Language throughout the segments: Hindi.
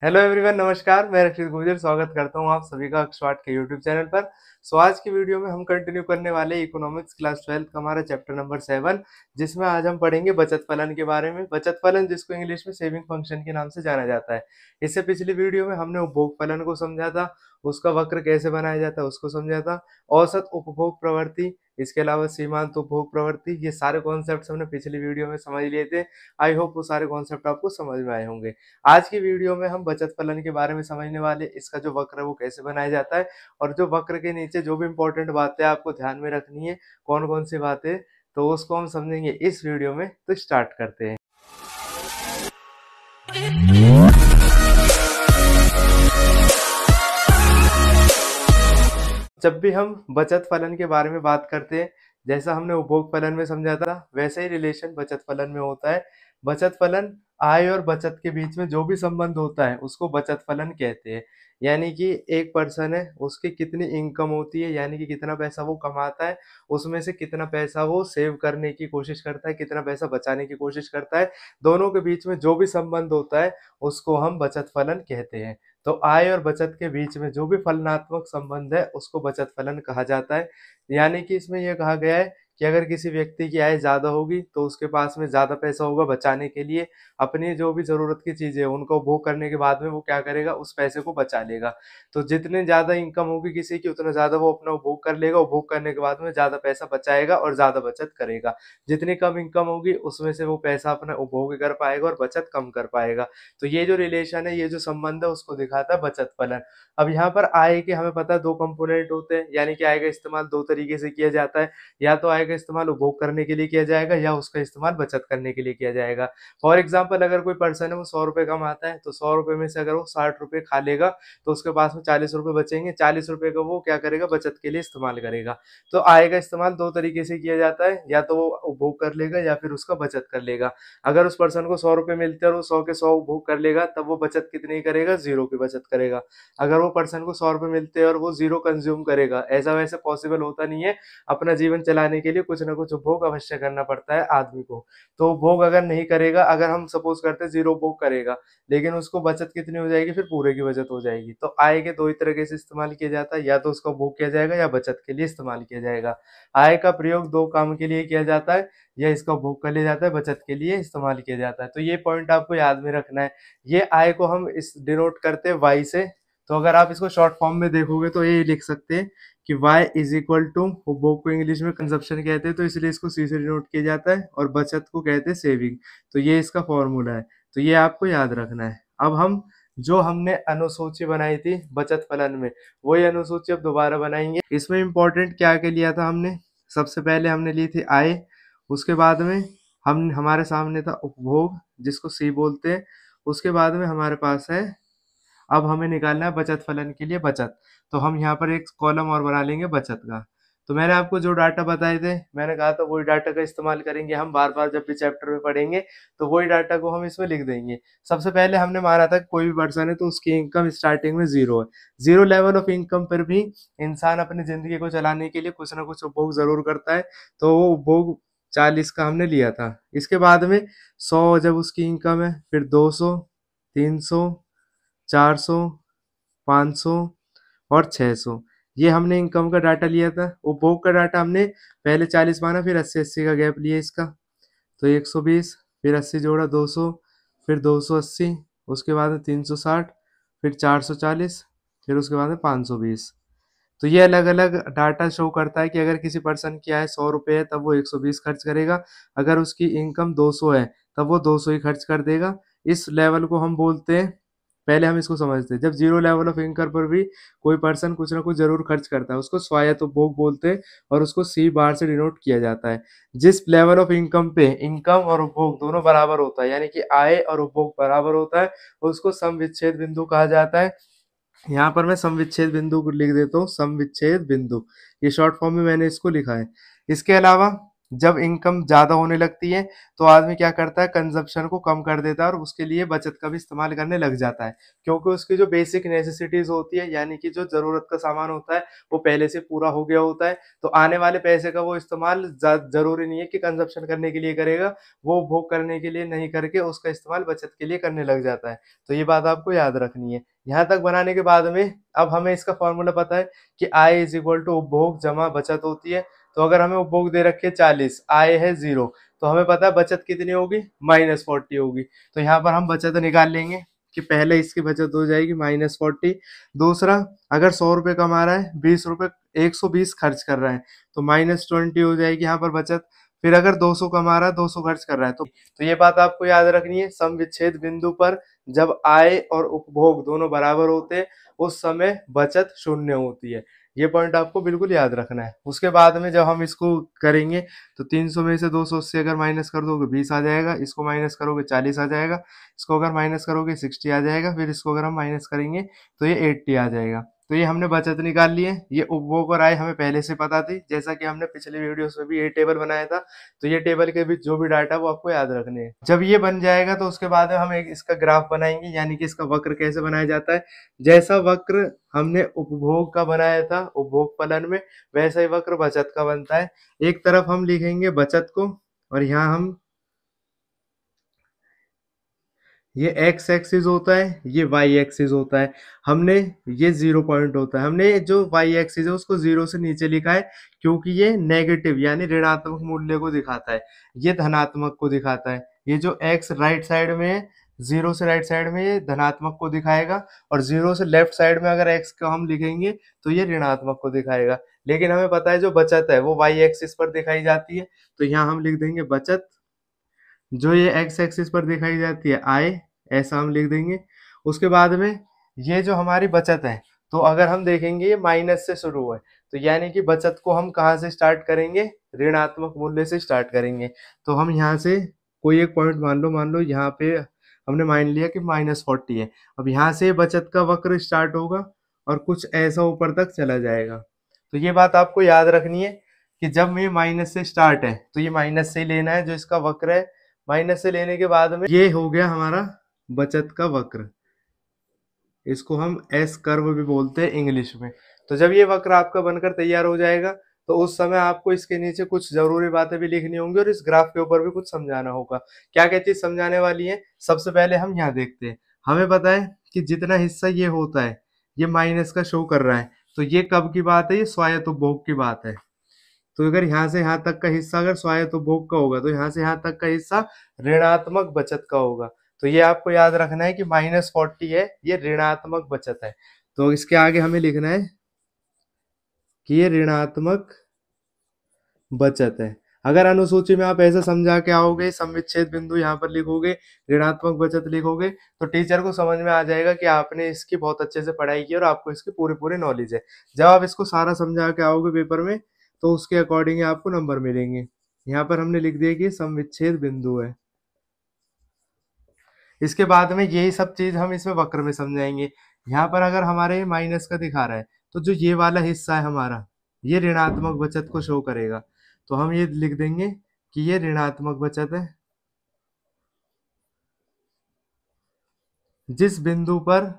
हेलो एवरीवन, नमस्कार। मैं रक्षित गुर्जर स्वागत करता हूं आप सभी का अक्षवाट के यूट्यूब चैनल पर। आज की वीडियो में हम कंटिन्यू करने वाले इकोनॉमिक्स क्लास 12 का हमारा चैप्टर नंबर 7, जिसमें आज हम पढ़ेंगे बचत फलन के बारे में। बचत फलन जिसको इंग्लिश में सेविंग फंक्शन के नाम से जाना जाता है। इससे पिछली वीडियो में हमने उपभोग फलन को समझा था, उसका वक्र कैसे बनाया जाता है उसको समझा था, औसत उपभोग प्रवृत्ति, इसके अलावा सीमांत उपभोग प्रवृत्ति, ये सारे कॉन्सेप्ट हमने पिछली वीडियो में समझ लिए थे। आई होप वो सारे कॉन्सेप्ट आपको समझ में आए होंगे। आज की वीडियो में हम बचत फलन के बारे में समझने वाले, इसका जो वक्र है वो कैसे बनाया जाता है, और जो वक्र के नीचे जो भी इंपॉर्टेंट बातें आपको ध्यान में रखनी है, कौन कौन सी बातें, तो उसको हम समझेंगे इस वीडियो में। तो स्टार्ट करते हैं। जब भी हम बचत फलन के बारे में बात करते हैं, जैसा हमने उपभोग फलन में समझा था, वैसे ही रिलेशन बचत फलन में होता है। बचत फलन आय और बचत के बीच में जो भी संबंध होता है उसको बचत फलन कहते हैं। यानी कि एक पर्सन है, उसकी कितनी इनकम होती है, यानी कि कितना पैसा वो कमाता है, उसमें से कितना पैसा वो सेव करने की कोशिश करता है, कितना पैसा बचाने की कोशिश करता है, दोनों के बीच में जो भी संबंध होता है उसको हम बचत फलन कहते हैं। तो आय और बचत के बीच में जो भी फलनात्मक संबंध है उसको बचत फलन कहा जाता है। यानी कि इसमें यह कहा गया है कि अगर किसी व्यक्ति की आय ज्यादा होगी तो उसके पास में ज्यादा पैसा होगा बचाने के लिए, अपनी जो भी जरूरत की चीजें हैं उनको उपभोग करने के बाद में वो क्या करेगा, उस पैसे को बचा लेगा। तो जितनी ज्यादा इनकम होगी किसी की, उतना ज्यादा वो अपना उपभोग कर लेगा, उपभोग करने के बाद में ज्यादा पैसा बचाएगा और ज्यादा बचत करेगा। जितनी कम इनकम होगी उसमें से वो पैसा अपना उपभोग कर पाएगा और बचत कम कर पाएगा। तो ये जो रिलेशन है, ये जो संबंध है, उसको दिखाता है बचत फलन। अब यहाँ पर आय के हमें पता है दो कंपोनेंट होते हैं, यानी कि आय का इस्तेमाल दो तरीके से किया जाता है। या तो आय का इस्तेमाल उपभोग करने के लिए किया जाएगा, या उसका इस्तेमाल बचत करने के लिए किया जाएगा। फॉर एग्जाम्पल, अगर कोई पर्सन है वो 100 रुपए कमाता है, तो 100 रुपए में से अगर वो 60 रुपए खा लेगा तो उसके पास में 40 रुपए बचेंगे। 40 रुपए का वो क्या करेगा, बचत के लिए इस्तेमाल करेगा। तो आय का इस्तेमाल दो तरीके से किया जाता है, या तो वो उपभोग कर लेगा या फिर उसका बचत कर लेगा। अगर उस पर्सन को 100 रुपए मिलते हैं और वो 100 के 100 उपभोग कर लेगा, तब वो बचत कितनी करेगा, 0 की बचत करेगा। अगर वो पर्सन को 100 रुपए मिलते हैं और वो 0 कंज्यूम करेगा, ऐसा वैसे पॉसिबल होता नहीं है। अपना जीवन चलाने के लिए कुछ ना कुछ उपभोग अवश्य करना पड़ता है आदमी को। तो उपभोग अगर नहीं करेगा, अगर हम सपोज करते हैं 0 उपभोग करेगा, लेकिन उसको बचत कितनी हो जाएगी, फिर पूरे की बचत हो जाएगी। तो आय के दो ही तरीके से इस्तेमाल किया जाता है, या तो उसका उपभोग किया जाएगा या बचत के लिए इस्तेमाल किया जाएगा। आय का प्रयोग दो काम के लिए किया जाता है, या इसका उपभोग कर लिया जाता है, बचत के लिए इस्तेमाल किया जाता है। तो ये पॉइंट आपको याद में रखना है। ये आय को हम इस डिनोट करते हैं वाई से। तो अगर आप इसको शॉर्ट फॉर्म में देखोगे तो ये लिख सकते हैं कि y इज इक्वल टू, उपभोग को इंग्लिश में कंजप्शन कहते हैं तो इसलिए इसको सी से डिनोट किया जाता है, और बचत को कहते हैं सेविंग। तो ये इसका फॉर्मूला है। तो ये आपको याद रखना है। अब हम जो हमने अनुसूची बनाई थी बचत फलन में, वही अनुसूची अब दोबारा बनाएंगे। इसमें इंपॉर्टेंट क्या क्या लिया था हमने, सबसे पहले हमने ली थी आय, उसके बाद में हम हमारे सामने था उपभोग जिसको सी बोलते हैं, उसके बाद में हमारे पास है, अब हमें निकालना है बचत फलन के लिए बचत। तो हम यहाँ पर एक कॉलम और बना लेंगे बचत का। तो मैंने आपको जो डाटा बताए थे, मैंने कहा था वही डाटा का इस्तेमाल करेंगे हम बार बार जब भी चैप्टर में पढ़ेंगे, तो वही डाटा को हम इसमें लिख देंगे। सबसे पहले हमने माना था कि कोई भी पर्सन है तो उसकी इनकम स्टार्टिंग में 0 है। 0 लेवल ऑफ इनकम पर भी इंसान अपनी जिंदगी को चलाने के लिए कुछ ना कुछ उपभोग जरूर करता है। तो वो उपभोग 40 का हमने लिया था। इसके बाद में 100 जब उसकी इनकम है, फिर 200, 300, 400, 500 और 600, ये हमने इनकम का डाटा लिया था। उपभोग का डाटा हमने पहले 40 माना, फिर 80-80 का गैप लिया इसका। तो 120, फिर 80 जोड़ा 200, फिर 280, उसके बाद में 360, फिर 440, फिर उसके बाद में 520। तो ये अलग अलग डाटा शो करता है कि अगर किसी पर्सन की आय 100 रुपये है तब वो 120 खर्च करेगा, अगर उसकी इनकम 200 है तब वो 200 ही खर्च कर देगा। इस लेवल को हम बोलते हैं, पहले हम इसको समझते हैं, जब 0 लेवल ऑफ इनकम पर भी कोई पर्सन कुछ ना कुछ जरूर खर्च करता है, उसको स्वायत्त उपभोग बोलते हैं, और उसको सी बार से डिनोट किया जाता है। जिस लेवल ऑफ इनकम पे इनकम और उपभोग दोनों बराबर होता है, यानी कि आय और उपभोग बराबर होता है, उसको सम विच्छेद बिंदु कहा जाता है। यहाँ पर मैं सम विच्छेद बिंदु को लिख देता हूँ, सम विच्छेद बिंदु, ये शॉर्ट फॉर्म में मैंने इसको लिखा है। इसके अलावा जब इनकम ज्यादा होने लगती है तो आदमी क्या करता है, कंजप्शन को कम कर देता है और उसके लिए बचत का भी इस्तेमाल करने लग जाता है, क्योंकि उसकी जो बेसिक नेसेसिटीज होती है यानी कि जो जरूरत का सामान होता है वो पहले से पूरा हो गया होता है। तो आने वाले पैसे का वो इस्तेमाल जरूरी नहीं है कि कंजप्शन करने के लिए करेगा, वो उपभोग करने के लिए नहीं करके उसका इस्तेमाल बचत के लिए करने लग जाता है। तो ये बात आपको याद रखनी है। यहाँ तक बनाने के बाद में अब हमें इसका फॉर्मूला पता है कि आय इज इक्वल टू उपभोग जमा बचत होती है। तो अगर हमें उपभोग दे रखे 40, आय है 0, तो हमें पता है बचत कितनी होगी, -40 होगी। तो यहाँ पर हम बचत निकाल लेंगे कि पहले इसकी बचत हो जाएगी -40। दूसरा, अगर 100 रुपए कमा रहा है, 20 रुपए 120 खर्च कर रहा है, तो -20 हो जाएगी यहाँ पर बचत। फिर अगर 200 कमा रहा है, 200 खर्च कर रहा है, तो ये बात आपको याद रखनी है। सम विच्छेद बिंदु पर जब आय और उपभोग दोनों बराबर होते हैं उस समय बचत शून्य होती है। ये पॉइंट आपको बिल्कुल याद रखना है। उसके बाद में जब हम इसको करेंगे तो 300 में से 280 अगर माइनस कर दोगे 20 आ जाएगा, इसको माइनस करोगे 40 आ जाएगा, इसको अगर माइनस करोगे 60 आ जाएगा, फिर इसको अगर हम माइनस करेंगे तो ये 80 आ जाएगा। तो ये हमने बचत निकाल ली है। ये उपभोग और आय हमें पहले से पता थी, जैसा कि हमने पिछले वीडियोस में भी ये टेबल बनाया था। तो ये टेबल के बीच जो भी डाटा वो आपको याद रखने हैं। जब ये बन जाएगा तो उसके बाद हम एक इसका ग्राफ बनाएंगे, यानी कि इसका वक्र कैसे बनाया जाता है। जैसा वक्र हमने उपभोग का बनाया था उपभोग फलन में, वैसा ही वक्र बचत का बनता है। एक तरफ हम लिखेंगे बचत को और यहाँ हम, ये एक्स एक्सिस होता है, ये वाई एक्सिस होता है। हमने, ये 0 पॉइंट होता है, हमने जो वाई एक्सिस है उसको 0 से नीचे लिखा है क्योंकि ये नेगेटिव यानी ऋणात्मक मूल्य को दिखाता है, ये धनात्मक को दिखाता है। ये जो एक्स राइट साइड में है, 0 से राइट साइड में ये धनात्मक को दिखाएगा, और 0 से लेफ्ट साइड में अगर एक्स को हम लिखेंगे तो ये ऋणात्मक को दिखाएगा। लेकिन हमें पता है जो बचत है वो वाई एक्सिस पर दिखाई जाती है, तो यहाँ हम लिख देंगे बचत। जो ये एक्स एक्सिस पर दिखाई जाती है आय, ऐसा हम लिख देंगे। उसके बाद में ये जो हमारी बचत है, तो अगर हम देखेंगे ये माइनस से शुरू है, तो यानी कि बचत को हम कहाँ से स्टार्ट करेंगे, ऋणात्मक मूल्य से स्टार्ट करेंगे। तो हम यहाँ से कोई एक पॉइंट मान लो यहाँ पे हमने मान लिया कि -40 है। अब यहाँ से बचत का वक्र स्टार्ट होगा और कुछ ऐसा ऊपर तक चला जाएगा। तो ये बात आपको याद रखनी है कि जब ये माइनस से स्टार्ट है तो ये माइनस से ही लेना है, जो इसका वक्र है माइनस से लेने के बाद में ये हो गया हमारा बचत का वक्र। इसको हम एस कर्व भी बोलते हैं इंग्लिश में। तो जब ये वक्र आपका बनकर तैयार हो जाएगा तो उस समय आपको इसके नीचे कुछ जरूरी बातें भी लिखनी होंगी और इस ग्राफ के ऊपर भी कुछ समझाना होगा। क्या क्या चीज समझाने वाली है, सबसे पहले हम यहाँ देखते हैं। हमें पता है कि जितना हिस्सा ये होता है ये माइनस का शो कर रहा है, तो ये कब की बात है, ये स्वायत्त उपभोग की बात है। तो अगर यहाँ से यहाँ तक का हिस्सा अगर स्वायत्त उपभोग का होगा तो यहाँ से यहाँ तक का हिस्सा ऋणात्मक बचत का होगा। तो ये आपको याद रखना है कि -40 है, ये ऋणात्मक बचत है। तो इसके आगे हमें लिखना है कि ये ऋणात्मक बचत है। अगर अनुसूची में आप ऐसा समझा के आओगे, समविच्छेद बिंदु यहाँ पर लिखोगे, ऋणात्मक बचत लिखोगे, तो टीचर को समझ में आ जाएगा कि आपने इसकी बहुत अच्छे से पढ़ाई की और आपको इसकी पूरी पूरी नॉलेज है। जब आप इसको सारा समझा के आओगे पेपर में तो उसके अकॉर्डिंग आपको नंबर मिलेंगे। यहाँ पर हमने लिख दिया कि समविच्छेद बिंदु है। इसके बाद में यही सब चीज हम इसमें वक्र में समझाएंगे। यहाँ पर अगर हमारे माइनस का दिखा रहा है तो जो ये वाला हिस्सा है हमारा, ये ऋणात्मक बचत को शो करेगा। तो हम ये लिख देंगे कि ये ऋणात्मक बचत है। जिस बिंदु पर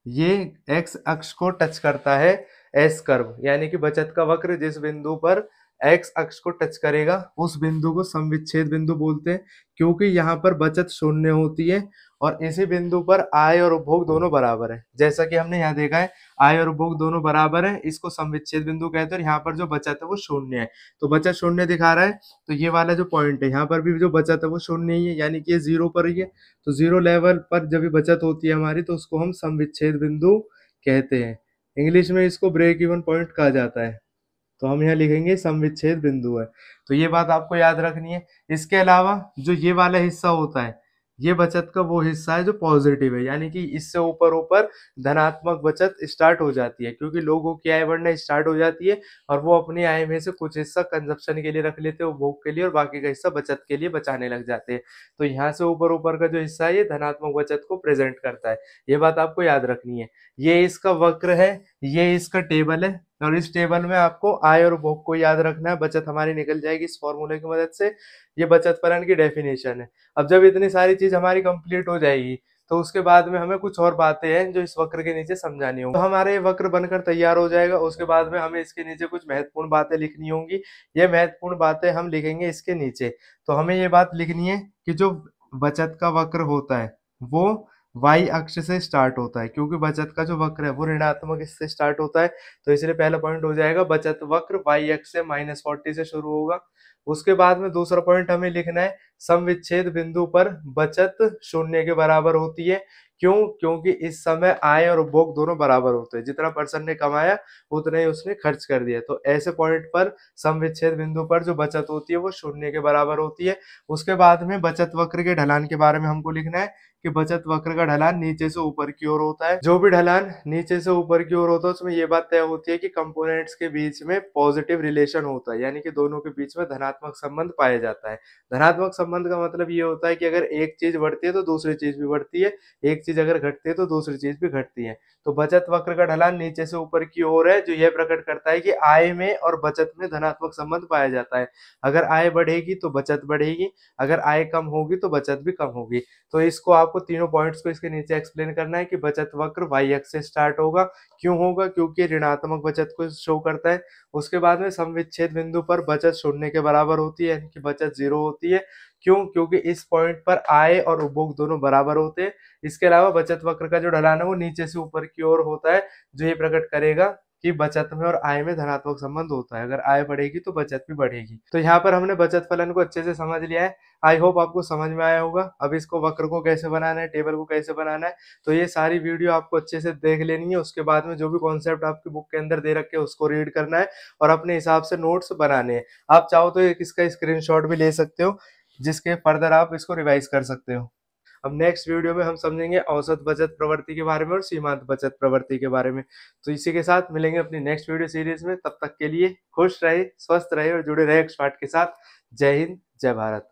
ये एक्स अक्ष को टच करता है, एस कर्व यानी कि बचत का वक्र जिस बिंदु पर एक्स अक्ष को टच करेगा उस बिंदु को समविच्छेद बिंदु बोलते हैं, क्योंकि यहाँ पर बचत शून्य होती है और इसी बिंदु पर आय और उपभोग दोनों बराबर है। जैसा कि हमने यहाँ देखा है आय और उपभोग दोनों बराबर है, इसको समविच्छेद बिंदु कहते हैं। और यहाँ पर जो बचत है वो शून्य है, तो बचत शून्य दिखा रहा है। तो ये वाला जो पॉइंट है यहाँ पर भी जो बचत है वो शून्य ही है, यानी कि ये 0 पर ही है। तो 0 लेवल पर जब भी बचत होती है हमारी तो उसको हम समविच्छेद बिंदु कहते हैं। इंग्लिश में इसको ब्रेक इवन पॉइंट कहा जाता है। तो हम यहाँ लिखेंगे समविच्छेद बिंदु है। तो ये बात आपको याद रखनी है। इसके अलावा जो ये वाला हिस्सा होता है, ये बचत का वो हिस्सा है जो पॉजिटिव है, यानी कि इससे ऊपर ऊपर धनात्मक बचत स्टार्ट हो जाती है, क्योंकि लोगों की आय बढ़ना स्टार्ट हो जाती है और वो अपनी आय में से कुछ हिस्सा कंजप्शन के लिए रख लेते हैं, उपभोग के लिए, और बाकी का हिस्सा बचत के लिए बचाने लग जाते हैं। तो यहाँ से ऊपर ऊपर का जो हिस्सा है ये धनात्मक बचत को प्रेजेंट करता है। ये बात आपको याद रखनी है। ये इसका वक्र है, ये इसका टेबल है। और इस टेबल में आपको आय और उपभोग को याद रखना है, बचत हमारी निकल जाएगी इस फॉर्मूले की मदद से। ये बचत फलन की डेफिनेशन है। अब जब इतनी सारी चीज हमारी कंप्लीट हो जाएगी तो उसके बाद में हमें कुछ और बातें हैं जो इस वक्र के नीचे समझानी होंगी। तो हमारे ये वक्र बनकर तैयार हो जाएगा, उसके बाद में हमें इसके नीचे कुछ महत्वपूर्ण बातें लिखनी होंगी। ये महत्वपूर्ण बातें हम लिखेंगे इसके नीचे। तो हमें ये बात लिखनी है कि जो बचत का वक्र होता है वो वाई अक्ष से स्टार्ट होता है, क्योंकि बचत का जो वक्र है वो ऋणात्मक इससे स्टार्ट होता है। तो इसलिए पहला पॉइंट हो जाएगा बचत वक्र वाई अक्ष से -40 से शुरू होगा। उसके बाद में दूसरा पॉइंट हमें लिखना है सम विच्छेद बिंदु पर बचत शून्य के बराबर होती है। क्यों? क्योंकि इस समय आय और उपभोग दोनों बराबर होते हैं, जितना पर्सन ने कमाया उतना ही उसने खर्च कर दिया। तो ऐसे पॉइंट पर सम विच्छेद बिंदु पर जो बचत होती है वो शून्य के बराबर होती है। उसके बाद में बचत वक्र के ढलान के बारे में हमको लिखना है कि बचत वक्र का ढलान नीचे से ऊपर की ओर होता है। जो भी ढलान नीचे से ऊपर की ओर होता है उसमें ये बात तय होती है कि कंपोनेंट्स के बीच में पॉजिटिव रिलेशन होता है, यानी कि दोनों के बीच में धनात्मक संबंध पाया जाता है। धनात्मक संबंध का मतलब ये होता है कि अगर एक चीज बढ़ती है तो दूसरी चीज भी बढ़ती है, एक चीज अगर घटती है तो दूसरी चीज भी घटती है। तो बचत वक्र का ढलान नीचे से ऊपर की ओर है, जो यह प्रकट करता है कि आय में और बचत में धनात्मक संबंध पाया जाता है। अगर आय बढ़ेगी तो बचत बढ़ेगी, अगर आय कम होगी तो बचत भी कम होगी। तो इसको आपको तीनों पॉइंट्स को इसके नीचे एक्सप्लेन करना है कि बचत वक्र वाई अक्ष से स्टार्ट होगा। क्यों होगा? क्योंकि ऋणात्मक बचत को शो करता है। उसके बाद में सम विच्छेद बिंदु पर बचत शून्य के बराबर होती है, यानी कि बचत जीरो होती है। क्यों? क्योंकि इस पॉइंट पर आय और उपभोग दोनों बराबर होते हैं। इसके अलावा बचत वक्र का जो ढलान है वो नीचे से ऊपर की ओर होता है, जो ये प्रकट करेगा कि बचत में और आय में धनात्मक संबंध होता है। अगर आय बढ़ेगी तो बचत भी बढ़ेगी। तो यहाँ पर हमने बचत फलन को अच्छे से समझ लिया है। आई होप आपको समझ में आया होगा। अब इसको वक्र को कैसे बनाना है, टेबल को कैसे बनाना है, तो ये सारी वीडियो आपको अच्छे से देख लेनी है। उसके बाद में जो भी कॉन्सेप्ट आपकी बुक के अंदर दे रखे हैं उसको रीड करना है और अपने हिसाब से नोट्स बनाने हैं। आप चाहो तो एक इसका स्क्रीनशॉट भी ले सकते हो, जिसके फर्दर आप इसको रिवाइज कर सकते हो। अब नेक्स्ट वीडियो में हम समझेंगे औसत बचत प्रवृत्ति के बारे में और सीमांत बचत प्रवृत्ति के बारे में। तो इसी के साथ मिलेंगे अपनी नेक्स्ट वीडियो सीरीज में। तब तक के लिए खुश रहे, स्वस्थ रहे और जुड़े रहे एक्सपर्ट के साथ। जय हिंद, जय भारत।